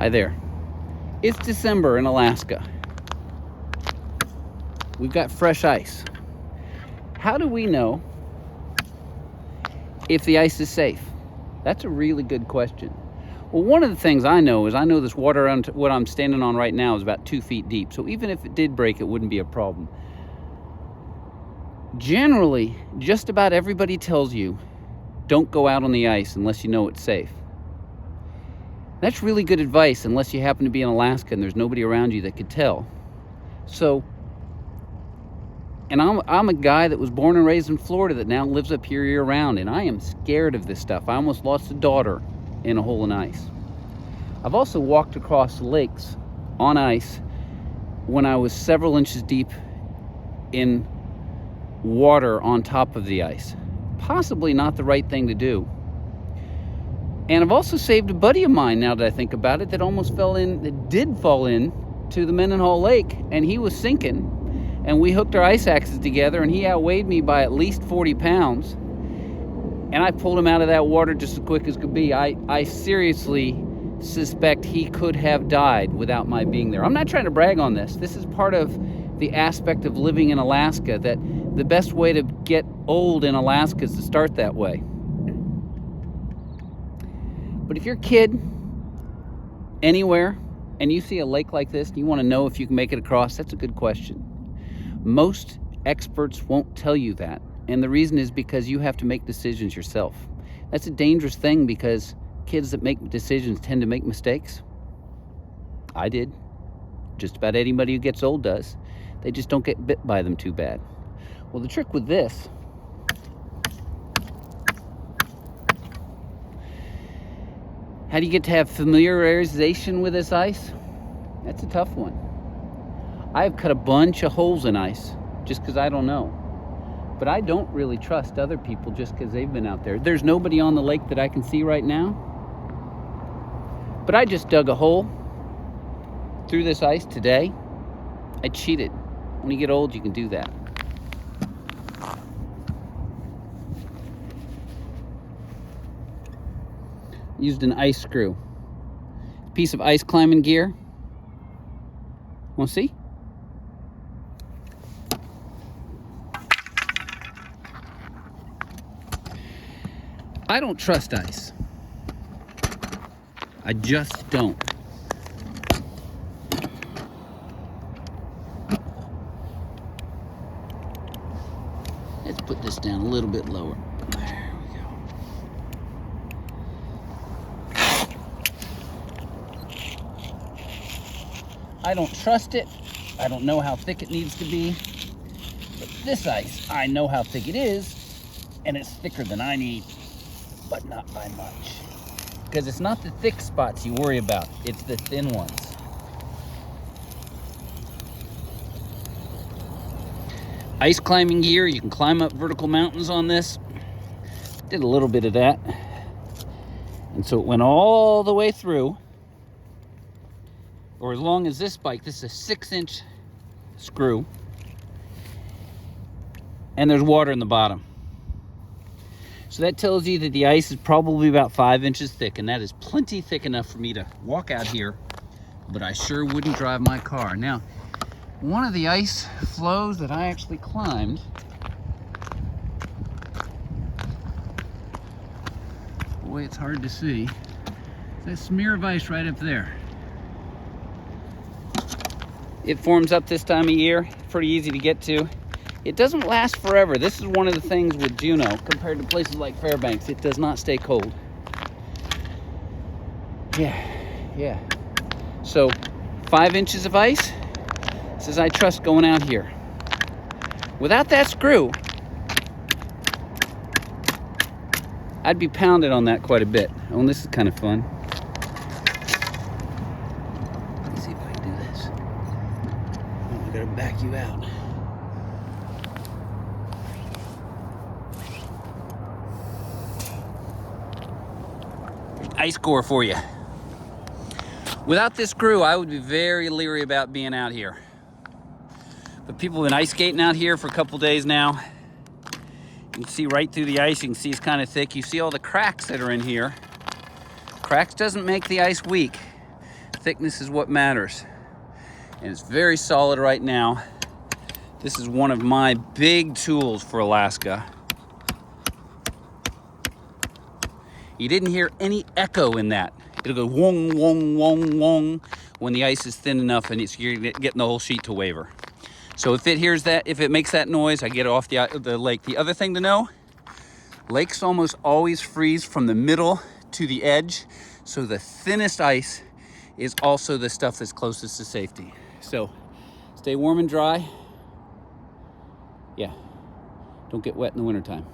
Hi there. It's December in Alaska. We've got fresh ice. How do we know if the ice is safe? That's a really good question. Well, one of the things I know is this water around what I'm standing on right now is about 2 feet deep. So even if it did break, it wouldn't be a problem. Generally, just about everybody tells you, don't go out on the ice unless you know it's safe. That's really good advice unless you happen to be in Alaska and there's nobody around you that could tell. So, and I'm a guy that was born and raised in Florida that now lives up here year round, and I am scared of this stuff. I almost lost a daughter in a hole in ice. I've also walked across lakes on ice when I was several inches deep in water on top of the ice. Possibly not the right thing to do. And I've also saved a buddy of mine, now that I think about it, that did fall in to the Mendenhall Lake, and he was sinking. And we hooked our ice axes together, and he outweighed me by at least 40 pounds. And I pulled him out of that water just as quick as could be. I seriously suspect he could have died without my being there. I'm not trying to brag on this. This is part of the aspect of living in Alaska, that the best way to get old in Alaska is to start that way. But if you're a kid anywhere and you see a lake like this and you want to know if you can make it across, that's a good question. Most experts won't tell you that. And the reason is because you have to make decisions yourself. That's a dangerous thing because kids that make decisions tend to make mistakes. I did. Just about anybody who gets old does. They just don't get bit by them too bad. Well, the trick with this how do you get to have familiarization with this ice? That's a tough one. I've cut a bunch of holes in ice just because I don't know. But I don't really trust other people just because they've been out there. There's nobody on the lake that I can see right now. But I just dug a hole through this ice today. I cheated. When you get old, you can do that. Used an ice screw. Piece of ice climbing gear. Want to see? I don't trust ice. I just don't. Let's put this down a little bit lower. There we go. I don't trust it. I don't know how thick it needs to be. But this ice, I know how thick it is, and it's thicker than I need, but not by much. Because it's not the thick spots you worry about, it's the thin ones. Ice climbing gear, you can climb up vertical mountains on this. Did a little bit of that. And so it went all the way through. Or as long as this bike, this is a 6-inch screw. And there's water in the bottom. So that tells you that the ice is probably about 5 inches thick, and that is plenty thick enough for me to walk out here, but I sure wouldn't drive my car. Now, one of the ice flows that I actually climbed boy, it's hard to see. That smear of ice right up there. It forms up this time of year, pretty easy to get to. It doesn't last forever. This is one of the things with Juneau compared to places like Fairbanks. It does not stay cold. Yeah. So 5 inches of ice says I trust going out here. Without that screw, I'd be pounded on that quite a bit. Oh, and this is kind of fun. Let me see if I can do this. Oh, I gotta back you out. Ice core for you. Without this screw, I would be very leery about being out here. But people have been ice skating out here for a couple days now. You can see right through the ice. You can see it's kind of thick. You see all the cracks that are in here. Cracks doesn't make the ice weak. thickness is what matters. And it's very solid right now. This is one of my big tools for Alaska. You didn't hear any echo in that. It'll go wong, wong, wong, wong when the ice is thin enough and you're getting the whole sheet to waver. So if it hears that, if it makes that noise, I get it off the lake. The other thing to know, lakes almost always freeze from the middle to the edge. So the thinnest ice is also the stuff that's closest to safety. So stay warm and dry. Yeah, don't get wet in the wintertime.